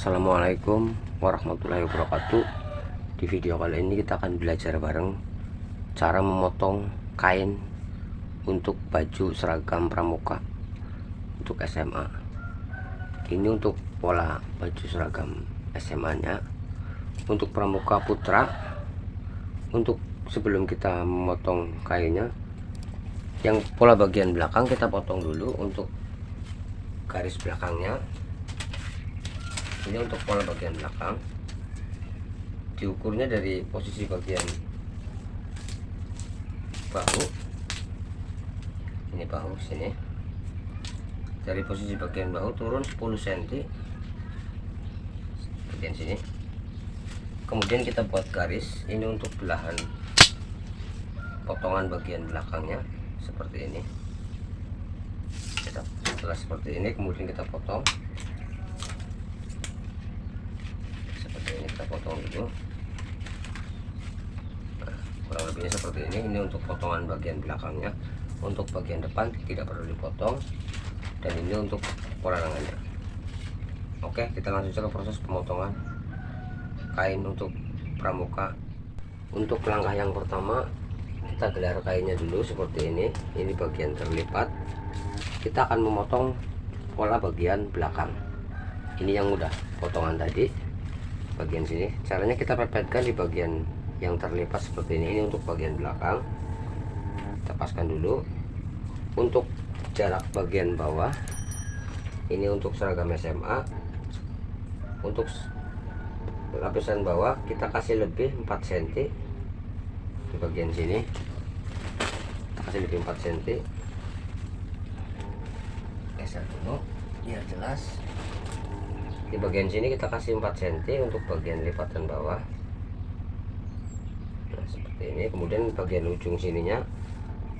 Assalamualaikum warahmatullahi wabarakatuh. Di video kali ini kita akan belajar bareng cara memotong kain untuk baju seragam pramuka untuk SMA. Ini untuk pola baju seragam SMA nya untuk pramuka putra. Untuk sebelum kita memotong kainnya, yang pola bagian belakang kita potong dulu untuk garis belakangnya. Ini untuk pola bagian belakang, diukurnya dari posisi bagian bahu, ini bahu sini, dari posisi bagian bahu turun 10 cm bagian sini. Kemudian kita buat garis ini untuk belahan potongan bagian belakangnya seperti ini. Setelah seperti ini kemudian kita potong ini, kita potong dulu. Nah, kurang lebihnya seperti ini. Ini untuk potongan bagian belakangnya. Untuk bagian depan tidak perlu dipotong, dan ini untuk pola lengannya. Oke, kita langsung ke proses pemotongan kain untuk pramuka. Untuk langkah yang pertama, kita gelar kainnya dulu seperti ini. Ini bagian terlipat. Kita akan memotong pola bagian belakang. Ini yang udah potongan tadi bagian sini. Caranya kita pepetkan di bagian yang terlipat seperti ini. Ini untuk bagian belakang, kita paskan dulu. Untuk jarak bagian bawah, ini untuk seragam SMA, untuk lapisan bawah kita kasih lebih 4 cm di bagian sini. Kita kasih lebih 4 cm, geser dulu biar jelas. Di bagian sini kita kasih 4 cm untuk bagian lipatan bawah. Nah, seperti ini. Kemudian bagian ujung sininya,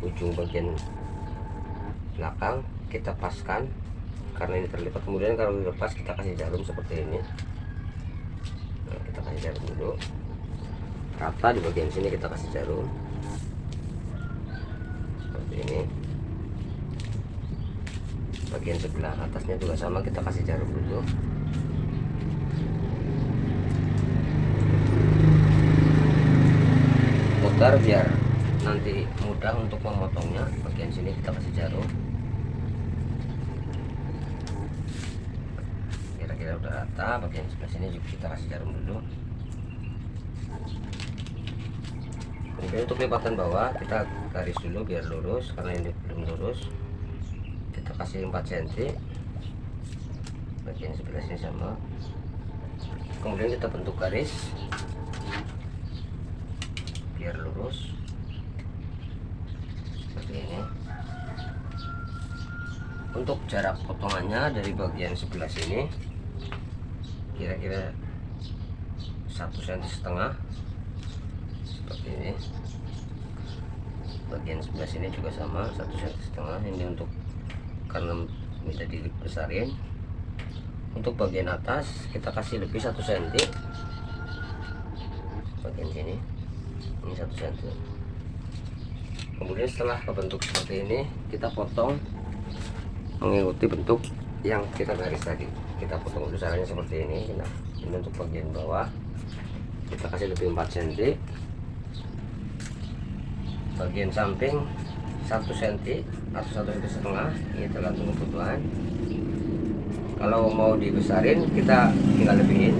ujung bagian belakang kita paskan karena ini terlipat. Kemudian kalau dilepas kita kasih jarum seperti ini. Nah, kita kasih jarum dulu rata. Di bagian sini kita kasih jarum seperti ini. Bagian sebelah atasnya juga sama, kita kasih jarum dulu. Putar biar nanti mudah untuk memotongnya. Bagian sini kita kasih jarum. Kira-kira udah rata. Bagian sebelah sini juga kita kasih jarum dulu. Kemudian untuk lipatan bawah kita garis dulu biar lurus, karena ini belum lurus. Kita kasih 4 cm. Bagian sebelah sini sama. Kemudian kita bentuk garis biar lurus seperti ini. Untuk jarak potongannya dari bagian sebelah sini kira-kira 1,5 cm seperti ini. Bagian sebelah sini juga sama, 1,5 cm. Ini untuk karena minta dibesarin. Untuk bagian atas kita kasih lebih 1 cm bagian sini. Ini 1 cm. Kemudian setelah kebentuk seperti ini, kita potong mengikuti bentuk yang kita garis tadi. Kita potong dulu caranya seperti ini. Nah, ini untuk bagian bawah kita kasih lebih 4 cm. Bagian samping 1 cm atau 1,5 cm, ini tergantung kebutuhan. Kalau mau dibesarin kita tinggal lebihin.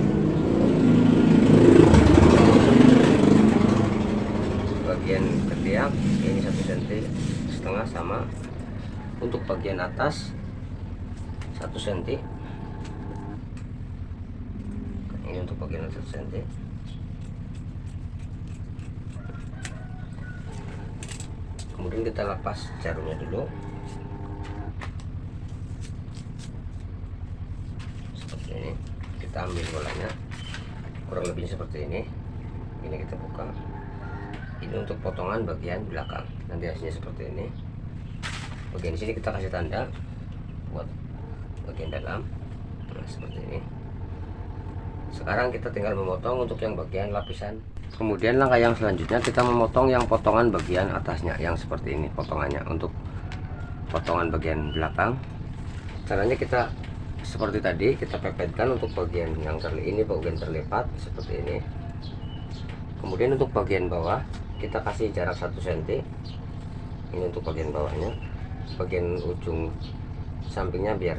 Bagian ketiak ini 1,5 cm sama. Untuk bagian atas 1 cm. Ini untuk bagian atas 1 cm. Kemudian kita lepas jarumnya dulu seperti ini. Kita ambil bolanya kurang lebih seperti ini. Ini kita buka. Ini untuk potongan bagian belakang, nanti hasilnya seperti ini. Bagian sini kita kasih tanda buat bagian dalam. Nah, seperti ini. Sekarang kita tinggal memotong untuk yang bagian lapisan. Kemudian langkah yang selanjutnya kita memotong yang potongan bagian atasnya, yang seperti ini potongannya. Untuk potongan bagian belakang, caranya kita seperti tadi kita pepetkan untuk bagian yang ini bagian terlipat seperti ini. Kemudian untuk bagian bawah kita kasih jarak 1 cm. Ini untuk bagian bawahnya, bagian ujung sampingnya biar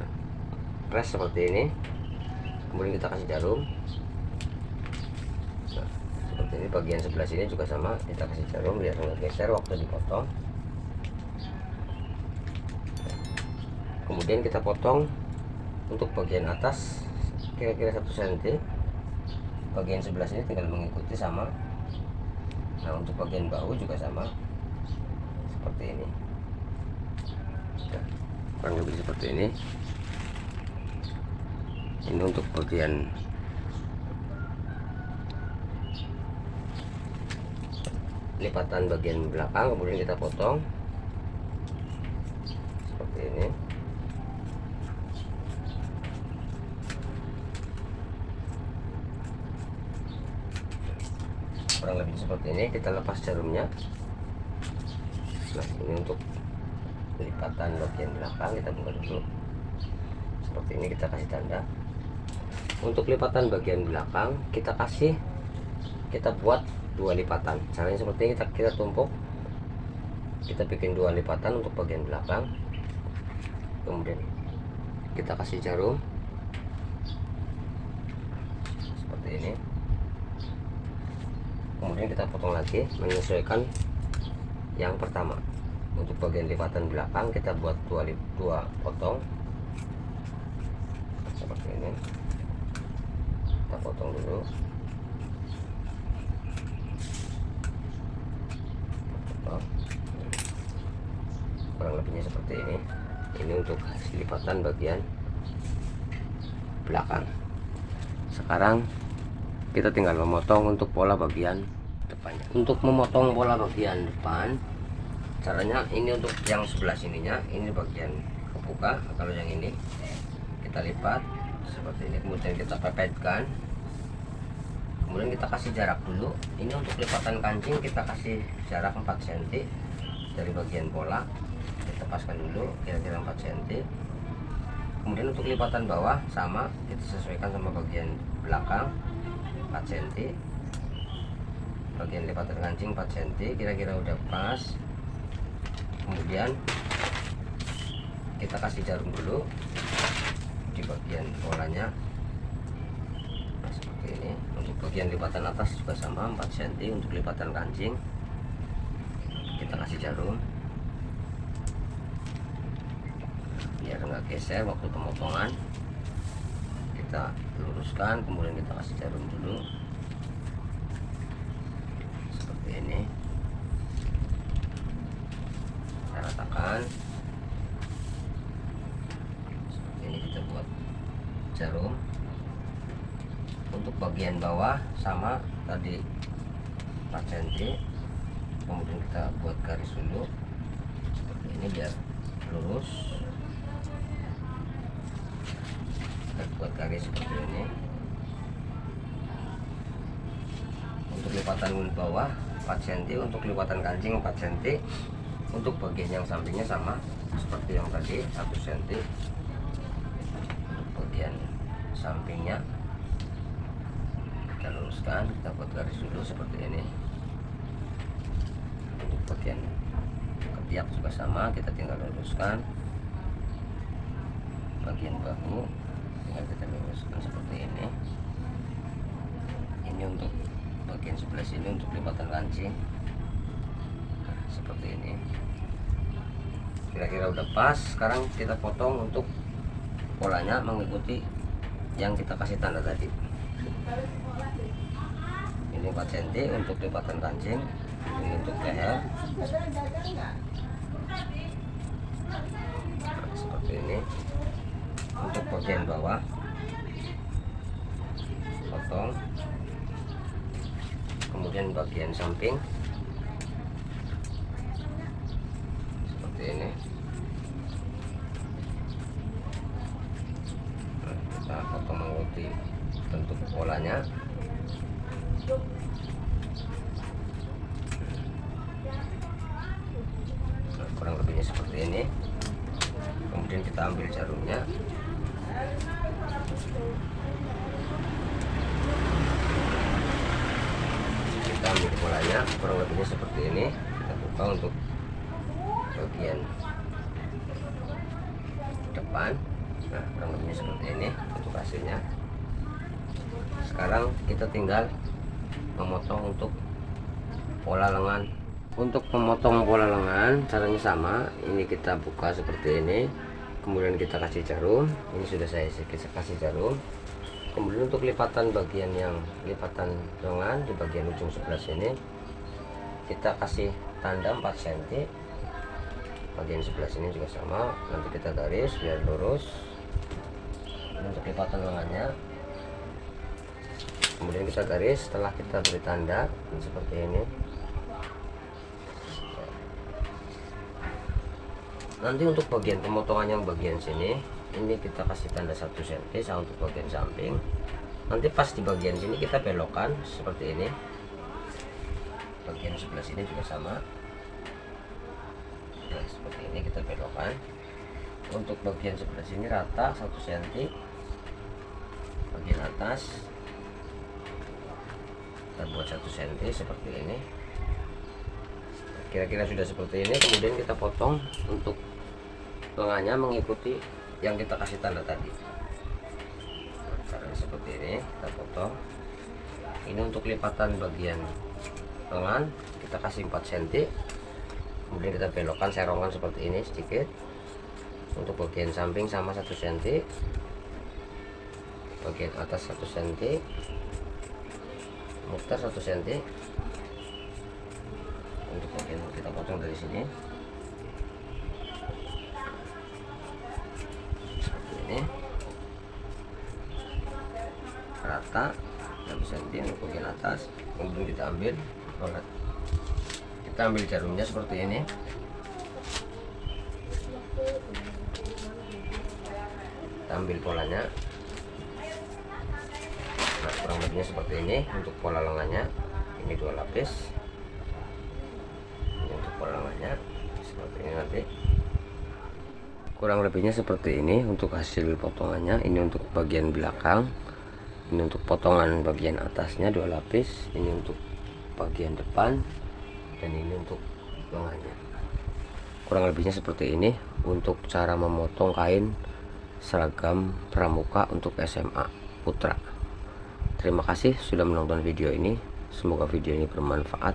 press seperti ini. Kemudian kita kasih jarum. Nah, seperti ini. Bagian sebelah sini juga sama, kita kasih jarum biar nggak geser waktu dipotong. Kemudian kita potong untuk bagian atas kira-kira 1 cm. Bagian sebelah sini tinggal mengikuti sama. Nah, untuk bagian bahu juga sama seperti ini. Nah, kurang lebih seperti ini. Ini untuk bagian lipatan bagian belakang, kemudian kita potong seperti ini. Kurang lebih seperti ini. Kita lepas jarumnya. Nah, ini untuk lipatan bagian belakang, kita buka dulu seperti ini, kita kasih tanda. Untuk lipatan bagian belakang kita buat 2 lipatan. Caranya seperti ini, kita tumpuk, kita bikin 2 lipatan untuk bagian belakang. Kemudian kita kasih jarum seperti ini. Kemudian kita potong lagi menyesuaikan yang pertama. Untuk bagian lipatan belakang kita buat 2 potong seperti ini. Kita potong dulu. Kurang lebihnya seperti ini. Ini untuk hasil lipatan bagian belakang. Sekarang kita tinggal memotong untuk pola bagian depannya. Untuk memotong pola bagian depan, caranya ini untuk yang sebelah sininya, ini bagian kebuka. Kalau yang ini kita lipat seperti ini, kemudian kita pepetkan, kemudian kita kasih jarak dulu. Ini untuk lipatan kancing kita kasih jarak 4 cm dari bagian pola, kita paskan dulu kira-kira 4 cm. Kemudian untuk lipatan bawah sama, kita sesuaikan sama bagian belakang 4 cm. Bagian lipatan kancing 4 cm, kira-kira udah pas. Kemudian kita kasih jarum dulu di bagian polanya. Nah, seperti ini. Untuk bagian lipatan atas juga sama 4 cm. Untuk lipatan kancing kita kasih jarum biar nggak geser waktu pemotongan. Kita luruskan, kemudian kita kasih jarum dulu seperti ini. Kita ratakan seperti ini. Kita buat jarum. Untuk bagian bawah sama tadi 4 cm. Kemudian kita buat garis dulu seperti ini biar lurus. Kita buat garis seperti ini. Untuk lipatan bawah 4 cm, untuk lipatan kancing 4 cm. Untuk bagian yang sampingnya sama seperti yang tadi 1 cm. Untuk bagian sampingnya kita luruskan, kita buat garis dulu seperti ini. Untuk bagian ketiak juga sama, kita tinggal luruskan. Bagian bahu tinggal kita luruskan seperti ini. Ini untuk bagian sebelah sini untuk lipatan kancing. Nah, seperti ini. Kira-kira udah pas. Sekarang kita potong untuk polanya mengikuti yang kita kasih tanda tadi. Ini 4 cm untuk lipatan kancing, ini untuk leher. Nah, seperti ini. Untuk bagian bawah potong, kemudian bagian samping seperti ini. Nah, kita potong mengikuti bentuk polanya. Nah, kurang lebihnya seperti ini. Kemudian kita ambil jarumnya, kurang lebihnya seperti ini. Kita buka untuk bagian depan. Nah, kurang lebihnya seperti ini untuk hasilnya. Sekarang kita tinggal memotong untuk pola lengan. Untuk memotong pola lengan caranya sama. Ini kita buka seperti ini, kemudian kita kasih jarum. Ini sudah saya kasih jarum. Kemudian untuk lipatan bagian yang lipatan lengan di bagian ujung sebelah sini, kita kasih tanda 4 cm. Bagian sebelah sini juga sama, nanti kita garis biar lurus. Untuk lipatan lengannya, kemudian kita garis setelah kita beri tanda seperti ini. Nanti untuk bagian pemotongan yang bagian sini, ini kita kasih tanda 1 cm sama untuk bagian samping. Nanti pas di bagian sini kita belokkan seperti ini. Bagian sebelah sini juga sama. Nah, seperti ini kita belokkan. Untuk bagian sebelah sini rata 1 cm. Bagian atas kita buat 1 cm seperti ini. Kira-kira sudah seperti ini. Kemudian kita potong untuk lengannya mengikuti yang kita kasih tanda tadi. Caranya seperti ini, kita potong. Ini untuk lipatan bagian lengan kita kasih 4 cm. Kemudian kita belokkan, serongkan seperti ini sedikit. Untuk bagian samping sama 1 cm. Bagian atas 1 cm. Muter 1 cm. Untuk bagian kita potong dari sini seperti ini, rata 1 cm untuk bagian atas. Kemudian kita ambil jarumnya seperti ini. Kita ambil polanya. Nah, kurang lebihnya seperti ini untuk pola lengannya. Ini 2 lapis. Untuk pola lengannya seperti ini nanti. Kurang lebihnya seperti ini untuk hasil potongannya. Ini untuk bagian belakang. Ini untuk potongan bagian atasnya 2 lapis. Ini untuk bagian depan, dan ini untuk lengannya. Kurang lebihnya seperti ini untuk cara memotong kain seragam pramuka untuk SMA Putra. Terima kasih sudah menonton video ini. Semoga video ini bermanfaat.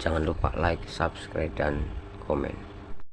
Jangan lupa like, subscribe, dan komen.